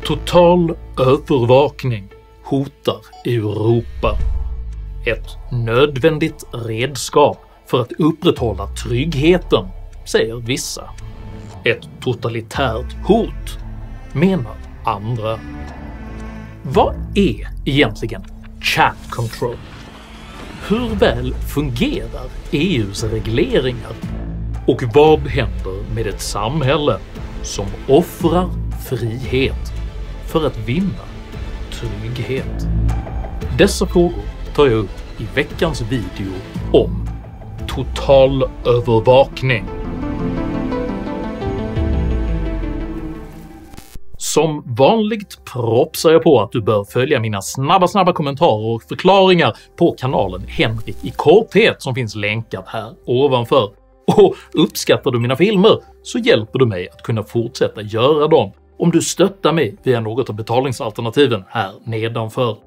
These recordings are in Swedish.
Total övervakning hotar Europa. Ett nödvändigt redskap för att upprätthålla tryggheten, säger vissa. Ett totalitärt hot, menar andra. Vad är egentligen chat control? Hur väl fungerar EUs regleringar? Och vad händer med ett samhälle som offrar frihet för att vinna trygghet? Dessa frågor tar jag upp i veckans video om totalövervakning. Som vanligt propsar jag på att du bör följa mina snabba kommentarer och förklaringar på kanalen Henrik i korthet som finns länkad här ovanför. Och uppskattar du mina filmer så hjälper du mig att kunna fortsätta göra dem om du stöttar mig via något av betalningsalternativen här nedanför.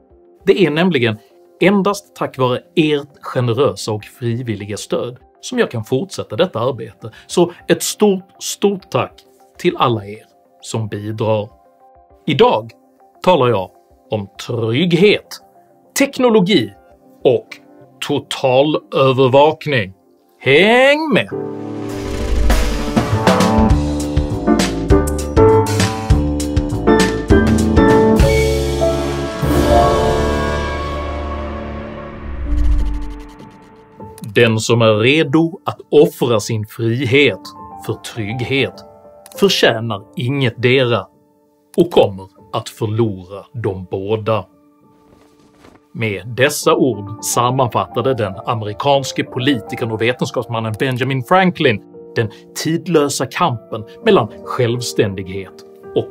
Det är nämligen endast tack vare ert generösa och frivilliga stöd som jag kan fortsätta detta arbete, så ett stort tack till alla er som bidrar. Idag talar jag om trygghet, teknologi och totalövervakning. Häng med! Den som är redo att offra sin frihet för trygghet förtjänar ingetdera och kommer att förlora de båda. Med dessa ord sammanfattade den amerikanske politikern och vetenskapsmannen Benjamin Franklin den tidlösa kampen mellan självständighet och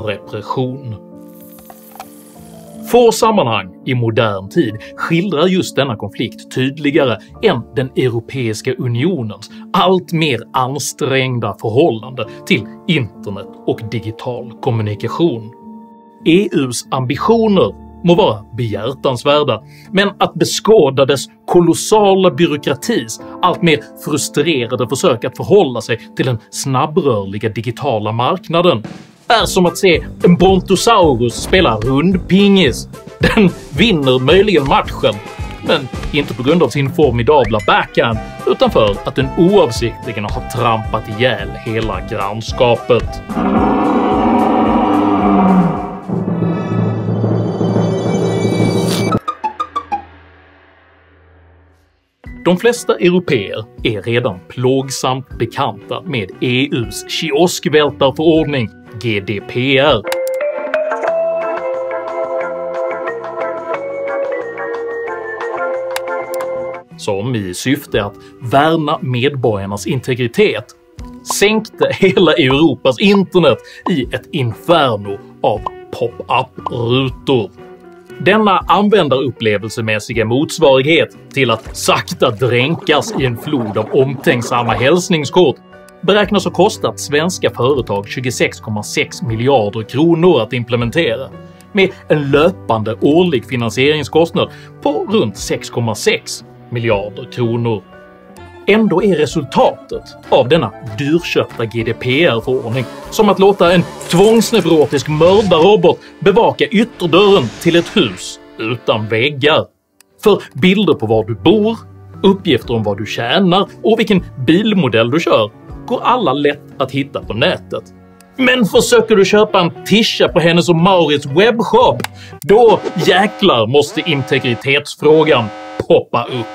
repression. Få sammanhang i modern tid skildrar just denna konflikt tydligare än den Europeiska unionens allt mer ansträngda förhållande till internet och digital kommunikation. EUs ambitioner må vara behjärtansvärda, men att beskåda dess kolossala byråkratis allt mer frustrerade försök att förhålla sig till den snabbrörliga digitala marknaden är som att se en brontosaurus spela rundpingis. Den vinner möjligen matchen, men inte på grund av sin formidabla backhand utan för att den oavsiktligen har trampat ihjäl hela grannskapet. De flesta européer är redan plågsamt bekanta med EUs kioskvältarförordning GDPR. Som i syfte att värna medborgarnas integritet sänkte hela Europas internet i ett inferno av pop-up-rutor. Denna användarupplevelsemässiga motsvarighet till att sakta dränkas i en flod av omtänksamma hälsningskort beräknas ha kostat svenska företag 26,6 miljarder kronor att implementera, med en löpande årlig finansieringskostnad på runt 6,6 miljarder kronor. Ändå är resultatet av denna dyrköpta GDPR-förordning som att låta en tvångsneurotisk mördarrobot bevaka ytterdörren till ett hus utan väggar. För bilder på var du bor, uppgifter om vad du tjänar och vilken bilmodell du kör går alla lätt att hitta på nätet. Men försöker du köpa en tisha på Hennes och Mauritz webbshop, då jäklar måste integritetsfrågan poppa upp.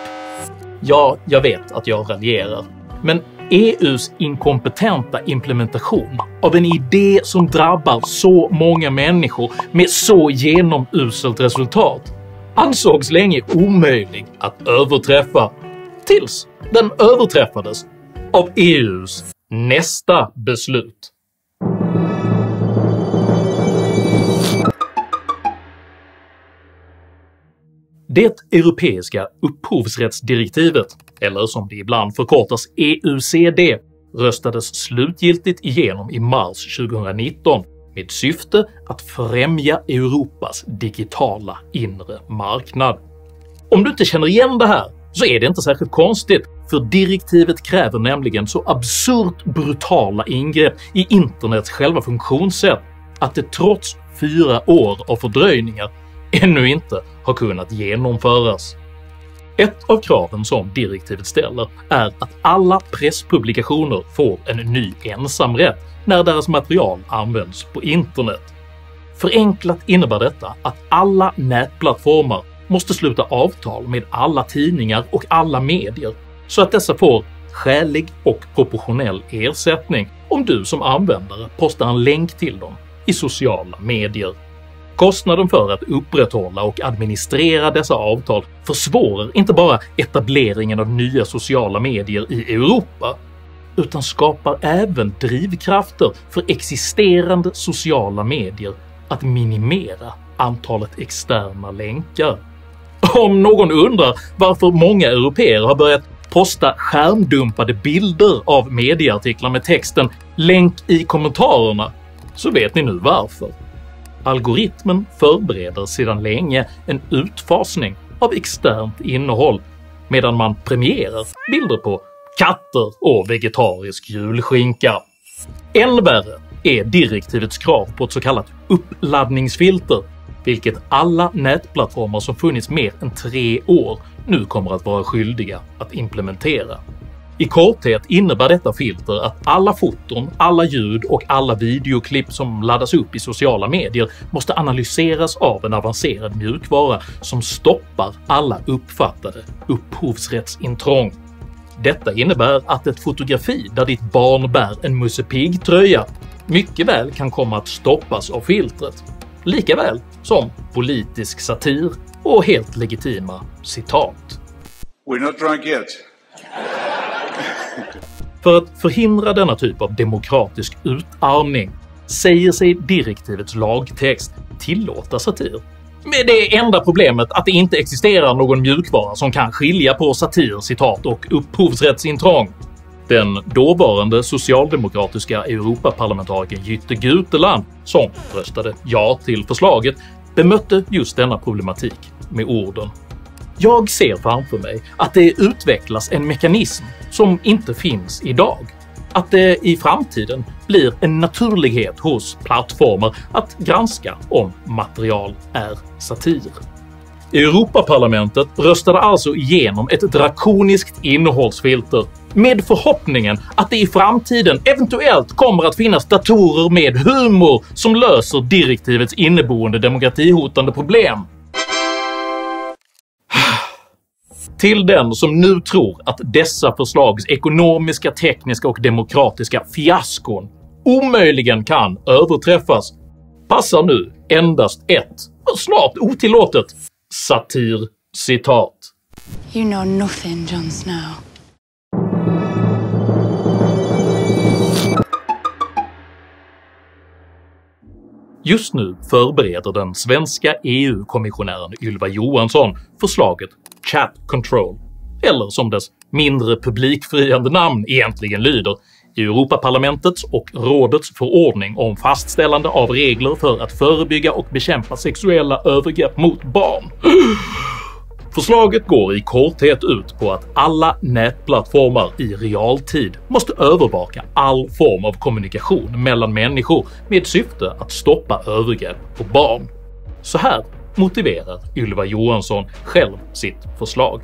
Ja, jag vet att jag raljerar, men EUs inkompetenta implementation av en idé som drabbar så många människor med så genomuselt resultat ansågs länge omöjlig att överträffa, tills den överträffades av EUs nästa beslut. Det europeiska upphovsrättsdirektivet, eller som det ibland förkortas EUCD, röstades slutgiltigt igenom i mars 2019 med syfte att främja Europas digitala inre marknad. Om du inte känner igen det här så är det inte särskilt konstigt, för direktivet kräver nämligen så absurt brutala ingrepp i internets själva funktionssätt att det trots 4 år av fördröjningar ännu inte har kunnat genomföras. Ett av kraven som direktivet ställer är att alla presspublikationer får en ny ensamrätt när deras material används på internet. Förenklat innebär detta att alla nätplattformar måste sluta avtal med alla tidningar och alla medier så att dessa får skälig och proportionell ersättning om du som användare postar en länk till dem i sociala medier. Kostnaden för att upprätthålla och administrera dessa avtal försvårar inte bara etableringen av nya sociala medier i Europa, utan skapar även drivkrafter för existerande sociala medier att minimera antalet externa länkar. Om någon undrar varför många européer har börjat posta skärmdumpade bilder av medieartiklar med texten “länk i kommentarerna” så vet ni nu varför. Algoritmen förbereder sedan länge en utfasning av externt innehåll medan man premierar bilder på katter och vegetarisk julskinka. Än värre är direktivets krav på ett så kallat uppladdningsfilter, vilket alla nätplattformar som funnits mer än 3 år nu kommer att vara skyldiga att implementera. I korthet innebär detta filter att alla foton, alla ljud och alla videoklipp som laddas upp i sociala medier måste analyseras av en avancerad mjukvara som stoppar alla uppfattade upphovsrättsintrång. Detta innebär att ett fotografi där ditt barn bär en Musse Pigg-tröja mycket väl kan komma att stoppas av filtret, lika väl som politisk satir och helt legitima citat. We're not drunk yet. För att förhindra denna typ av demokratisk utarmning säger sig direktivets lagtext tillåta satir, med det enda problemet att det inte existerar någon mjukvara som kan skilja på satir, citat och upphovsrättsintrång. Den dåvarande socialdemokratiska Europaparlamentarikern Jytte Guteland, som röstade ja till förslaget, bemötte just denna problematik med orden: “Jag ser framför mig att det utvecklas en mekanism som inte finns idag. Att det i framtiden blir en naturlighet hos plattformar att granska om material är satir.” Europaparlamentet röstade alltså igenom ett drakoniskt innehållsfilter med förhoppningen att det i framtiden eventuellt kommer att finnas datorer med humor som löser direktivets inneboende demokratihotande problem. Till den som nu tror att dessa förslags ekonomiska, tekniska och demokratiska fiaskon omöjligen kan överträffas passar nu endast ett, snart otillåtet, satircitat. You know nothing, Jon Snow. Just nu förbereder den svenska EU-kommissionären Ylva Johansson förslaget Chat Control, eller som dess mindre publikfriande namn egentligen lyder, Europaparlamentets och rådets förordning om fastställande av regler för att förebygga och bekämpa sexuella övergrepp mot barn. Förslaget går i korthet ut på att alla nätplattformar i realtid måste övervaka all form av kommunikation mellan människor med syfte att stoppa övergrepp på barn. Så här motiverar Ylva Johansson själv sitt förslag.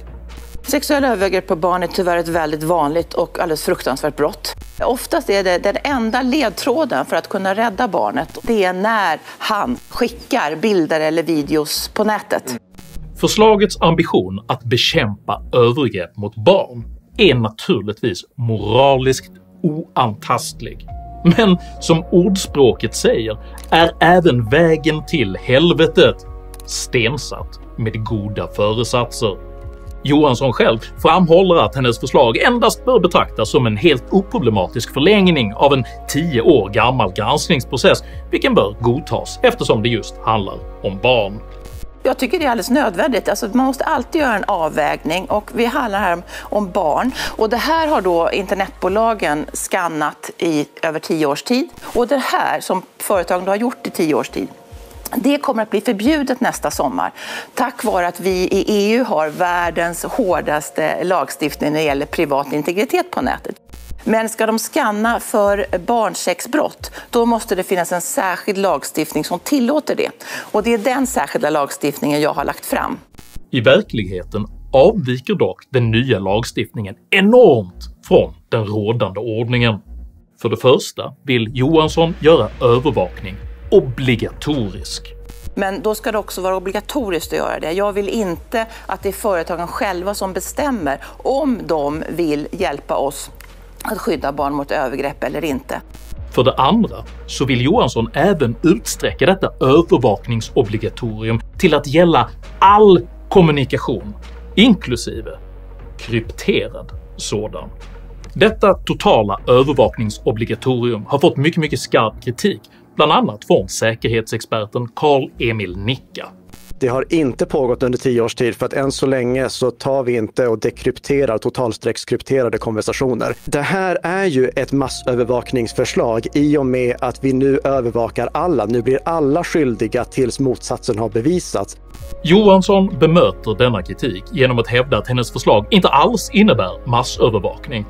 Sexuella övergrepp på barn är tyvärr ett väldigt vanligt och alldeles fruktansvärt brott. Oftast är det den enda ledtråden för att kunna rädda barnet. Det är när han skickar bilder eller videos på nätet. Förslagets ambition att bekämpa övergrepp mot barn är naturligtvis moraliskt oantastlig. Men som ordspråket säger är även vägen till helvetet stensatt med goda föresatser. Johansson själv framhåller att hennes förslag endast bör betraktas som en helt oproblematisk förlängning av en 10 år gammal granskningsprocess, vilken bör godtas eftersom det just handlar om barn. Jag tycker det är alldeles nödvändigt. Alltså, man måste alltid göra en avvägning och vi handlar här om barn. Och det här har då internetbolagen skannat i över 10 års tid. Och det här som företagen har gjort i 10 års tid, det kommer att bli förbjudet nästa sommar. Tack vare att vi i EU har världens hårdaste lagstiftning när det gäller privat integritet på nätet. Men ska de skanna för barnsexbrott, då måste det finnas en särskild lagstiftning som tillåter det. Och det är den särskilda lagstiftningen jag har lagt fram. I verkligheten avviker dock den nya lagstiftningen enormt från den rådande ordningen. För det första vill Johansson göra övervakning obligatorisk. Men då ska det också vara obligatoriskt att göra det. Jag vill inte att det är företagen själva som bestämmer om de vill hjälpa oss att skydda barn mot övergrepp eller inte. För det andra så vill Johansson även utsträcka detta övervakningsobligatorium till att gälla all kommunikation, inklusive krypterad sådan. Detta totala övervakningsobligatorium har fått mycket skarp kritik, bland annat från säkerhetsexperten Carl-Emil Nicka. Det har inte pågått under 10 års tid, för att än så länge så tar vi inte och dekrypterar totalstreckskrypterade konversationer. Det här är ju ett massövervakningsförslag i och med att vi nu övervakar alla. Nu blir alla skyldiga tills motsatsen har bevisats. Johansson bemöter denna kritik genom att hävda att hennes förslag inte alls innebär massövervakning,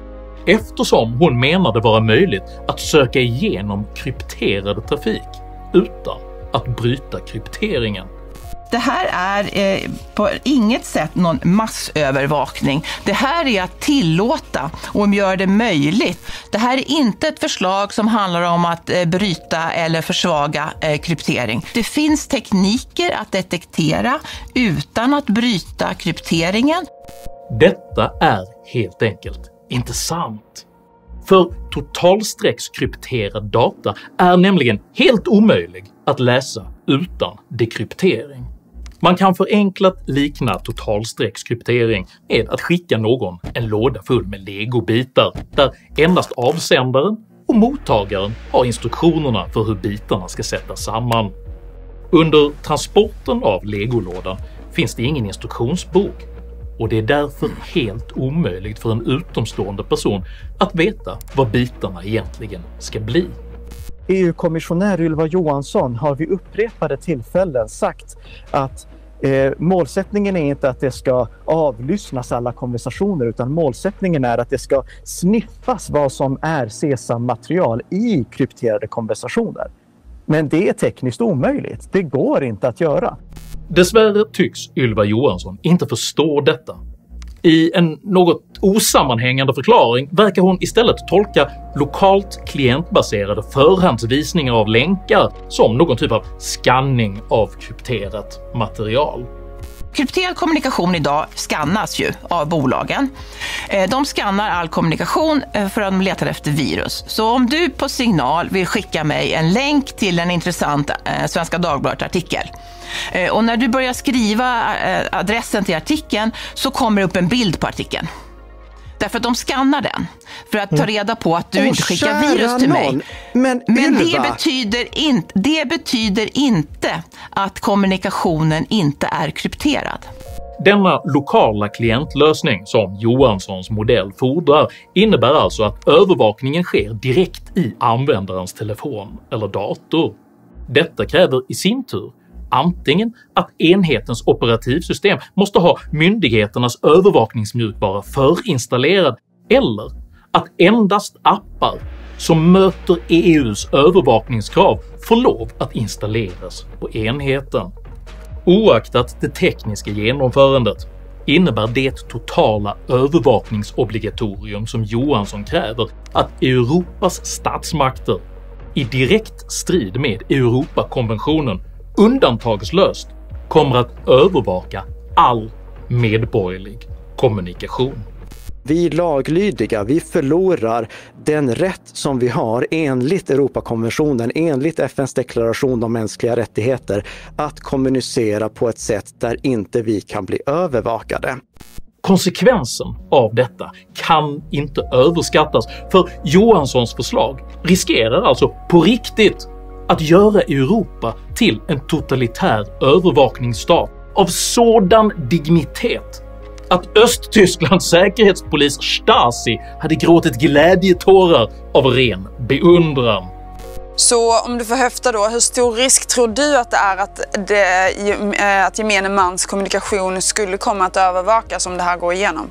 eftersom hon menar det vara möjligt att söka igenom krypterad trafik utan att bryta krypteringen. Det här är på inget sätt någon massövervakning. Det här är att tillåta och göra det möjligt. Det här är inte ett förslag som handlar om att bryta eller försvaga kryptering. Det finns tekniker att detektera utan att bryta krypteringen. Detta är helt enkelt inte sant. För totalstreckskrypterad data är nämligen helt omöjlig att läsa utan dekryptering. Man kan förenklat likna totalstreckskryptering med att skicka någon en låda full med legobitar där endast avsändaren och mottagaren har instruktionerna för hur bitarna ska sättas samman. Under transporten av legolådan finns det ingen instruktionsbok, och det är därför helt omöjligt för en utomstående person att veta vad bitarna egentligen ska bli. EU-kommissionär Ylva Johansson har vid upprepade tillfällen sagt att målsättningen är inte att det ska avlyssnas alla konversationer, utan målsättningen är att det ska sniffas vad som är SESAM-material i krypterade konversationer. Men det är tekniskt omöjligt. Det går inte att göra. Dessvärre tycks Ylva Johansson inte förstå detta. I en något osammanhängande förklaring verkar hon istället tolka lokalt klientbaserade förhandsvisningar av länkar som någon typ av skanning av krypterat material. Krypterad kommunikation idag skannas ju av bolagen. De skannar all kommunikation för att de letar efter virus. Så om du på signal vill skicka mig en länk till en intressant Svenska Dagbladet-artikel, och när du börjar skriva adressen till artikeln så kommer det upp en bild på artikeln. Därför att de skannar den för att ta reda på att du inte skickar virus till mig. Men det betyder inte att kommunikationen inte är krypterad. Denna lokala klientlösning som Johanssons modell fordrar innebär alltså att övervakningen sker direkt i användarens telefon eller dator. Detta kräver i sin tur antingen att enhetens operativsystem måste ha myndigheternas övervakningsmjukvara förinstallerad, eller att endast appar som möter EUs övervakningskrav får lov att installeras på enheten. Oaktat det tekniska genomförandet innebär det totala övervakningsobligatorium som Johansson kräver att Europas statsmakter i direkt strid med Europakonventionen undantagslöst kommer att övervaka all medborgerlig kommunikation. Vi laglydiga, vi förlorar den rätt som vi har enligt Europakonventionen, enligt FNs deklaration om mänskliga rättigheter, att kommunicera på ett sätt där inte vi kan bli övervakade. Konsekvensen av detta kan inte överskattas, för Johanssons förslag riskerar alltså på riktigt att göra Europa till en totalitär övervakningsstat av sådan dignitet att Östtysklands säkerhetspolis Stasi hade gråtit glädjetårar av ren beundran. Så om du får höfta då, hur stor risk tror du att det är att gemene mans kommunikation skulle komma att övervakas om det här går igenom?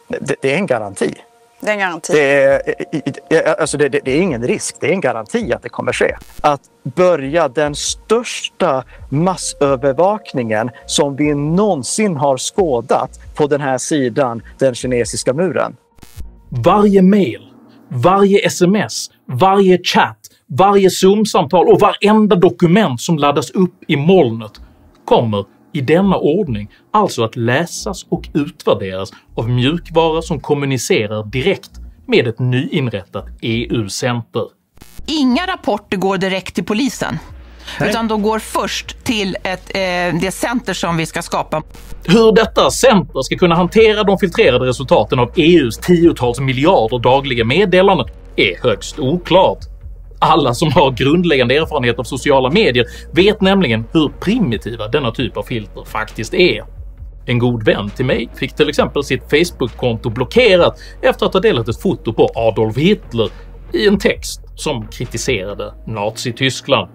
Det är en garanti. Det är en garanti. Det är ingen risk, det är en garanti att det kommer ske. Att börja den största massövervakningen som vi någonsin har skådat på den här sidan den kinesiska muren. Varje mail, varje sms, varje chatt, varje Zoom-samtal och varenda dokument som laddas upp i molnet kommer i denna ordning alltså att läsas och utvärderas av mjukvara som kommunicerar direkt med ett nyinrättat EU-center. Inga rapporter går direkt till polisen. Nej. Utan de går först till det center som vi ska skapa. Hur detta center ska kunna hantera de filtrerade resultaten av EUs tiotals miljarder dagliga meddelanden är högst oklart. Alla som har grundläggande erfarenhet av sociala medier vet nämligen hur primitiva denna typ av filter faktiskt är. En god vän till mig fick till exempel sitt Facebook-konto blockerat efter att ha delat ett foto på Adolf Hitler i en text som kritiserade Nazi-Tyskland.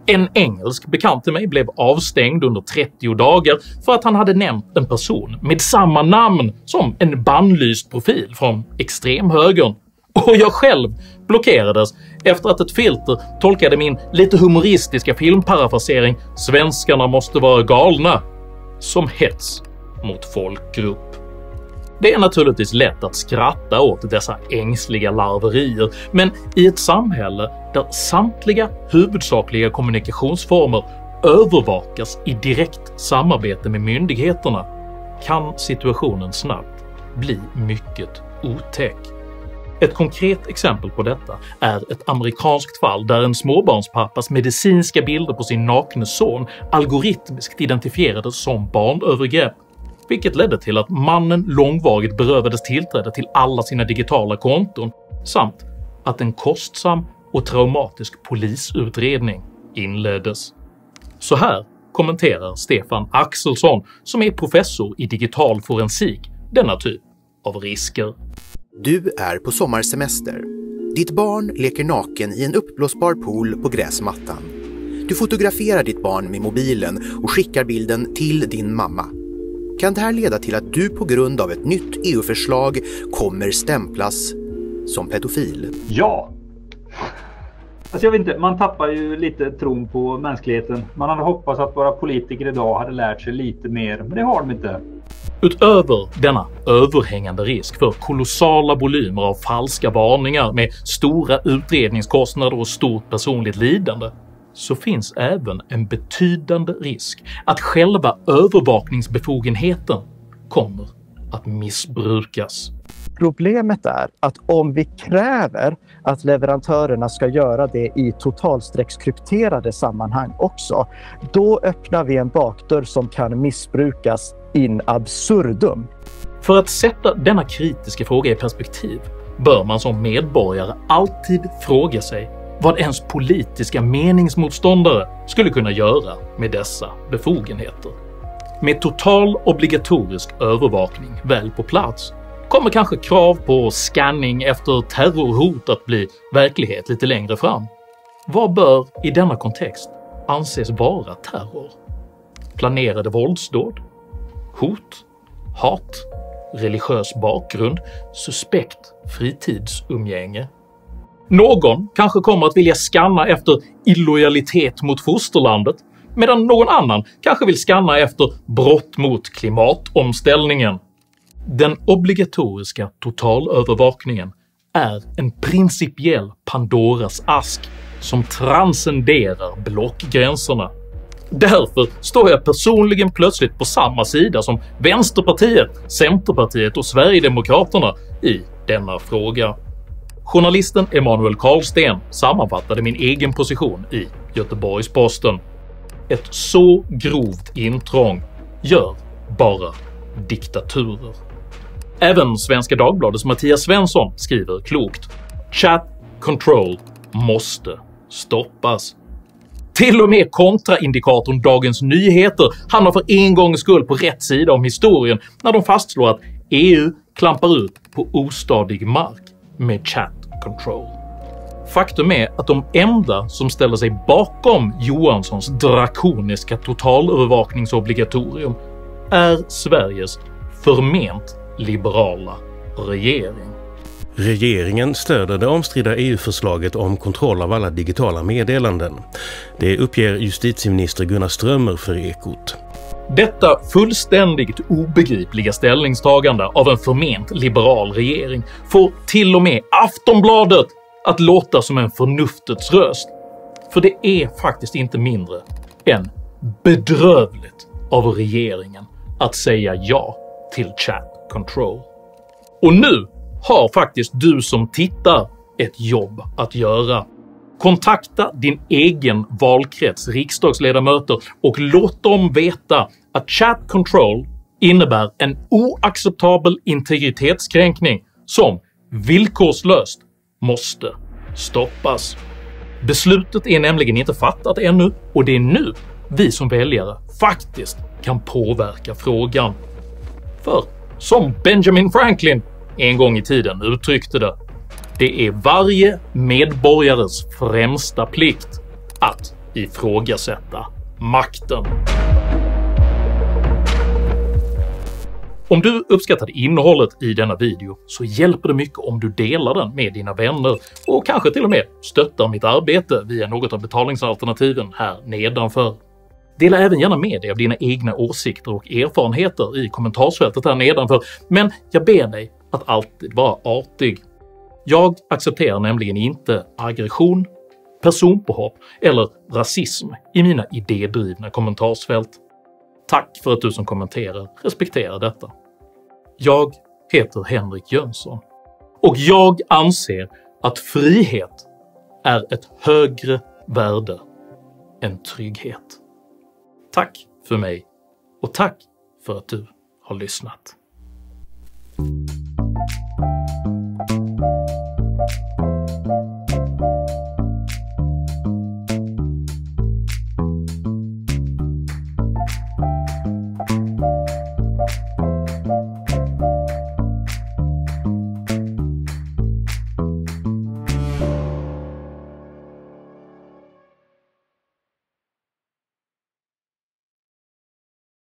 En engelsk bekant till mig blev avstängd under 30 dagar för att han hade nämnt en person med samma namn som en bannlyst profil från extremhögern. Och jag själv blockerades efter att ett filter tolkade min lite humoristiska filmparafrasering “Svenskarna måste vara galna” som hets mot folkgrupp. Det är naturligtvis lätt att skratta åt dessa ängsliga larverier, men i ett samhälle där samtliga huvudsakliga kommunikationsformer övervakas i direkt samarbete med myndigheterna kan situationen snabbt bli mycket otäck. Ett konkret exempel på detta är ett amerikanskt fall där en småbarnspappas medicinska bilder på sin nakne son algoritmiskt identifierades som barnövergrepp, vilket ledde till att mannen långvarigt berövades tillträde till alla sina digitala konton samt att en kostsam och traumatisk polisutredning inleddes. Så här kommenterar Stefan Axelsson, som är professor i digital forensik, denna typ av risker. Du är på sommarsemester. Ditt barn leker naken i en uppblåsbar pool på gräsmattan. Du fotograferar ditt barn med mobilen och skickar bilden till din mamma. Kan det här leda till att du på grund av ett nytt EU-förslag kommer stämplas som pedofil? Ja! Alltså jag vet inte, man tappar ju lite tron på mänskligheten. Man hade hoppats att våra politiker idag hade lärt sig lite mer, men det har de inte. Utöver denna överhängande risk för kolossala volymer av falska varningar med stora utredningskostnader och stort personligt lidande, så finns även en betydande risk att själva övervakningsbefogenheten kommer att missbrukas. Problemet är att om vi kräver att leverantörerna ska göra det i totalstreckskrypterade sammanhang också, då öppnar vi en bakdörr som kan missbrukas in absurdum. För att sätta denna kritiska fråga i perspektiv bör man som medborgare alltid fråga sig vad ens politiska meningsmotståndare skulle kunna göra med dessa befogenheter. Med total obligatorisk övervakning väl på plats kommer kanske krav på scanning efter terrorhot att bli verklighet lite längre fram. Vad bör i denna kontext anses vara terror? Planerade våldsdåd? Hot? Hat? Religiös bakgrund? Suspekt fritidsumgänge? Någon kanske kommer att vilja scanna efter illojalitet mot fosterlandet, medan någon annan kanske vill scanna efter brott mot klimatomställningen. Den obligatoriska totalövervakningen är en principiell Pandoras ask som transcenderar blockgränserna. Därför står jag personligen plötsligt på samma sida som Vänsterpartiet, Centerpartiet och Sverigedemokraterna i denna fråga. Journalisten Emanuel Karlsten sammanfattade min egen position i Göteborgs-Posten. Ett så grovt intrång gör bara diktaturer. Även Svenska Dagbladets Mattias Svensson skriver klokt: “Chat control måste stoppas.” Till och med kontraindikatorn Dagens Nyheter hamnar för en gångs skull på rätt sida om historien när de fastslår att EU klampar ut på ostadig mark med chat control. Faktum är att de enda som ställer sig bakom Johanssons drakoniska totalövervakningsobligatorium är Sveriges förment liberala regering. Regeringen stöder det omstridda EU-förslaget om kontroll av alla digitala meddelanden. Det uppger justitieminister Gunnar Strömmer för Ekot. Detta fullständigt obegripliga ställningstagande av en förment liberal regering får till och med Aftonbladet att låta som en förnuftets röst. För det är faktiskt inte mindre än bedrövligt av regeringen att säga ja till chat control. Och nu har faktiskt du som tittar ett jobb att göra. Kontakta din egen valkrets riksdagsledamöter och låt dem veta att chat control innebär en oacceptabel integritetskränkning som villkorslöst måste stoppas. Beslutet är nämligen inte fattat ännu, och det är nu vi som väljare faktiskt kan påverka frågan. För som Benjamin Franklin en gång i tiden uttryckte det, det är varje medborgares främsta plikt att ifrågasätta makten. Om du uppskattade innehållet i denna video så hjälper det mycket om du delar den med dina vänner och kanske till och med stöttar mitt arbete via något av betalningsalternativen här nedanför. Dela även gärna med dig av dina egna åsikter och erfarenheter i kommentarsfältet här nedanför, men jag ber dig att alltid vara artig. Jag accepterar nämligen inte aggression, personpåhopp eller rasism i mina idédrivna kommentarsfält. Tack för att du som kommenterar respekterar detta. Jag heter Henrik Jönsson och jag anser att frihet är ett högre värde än trygghet. Tack för mig och tack för att du har lyssnat.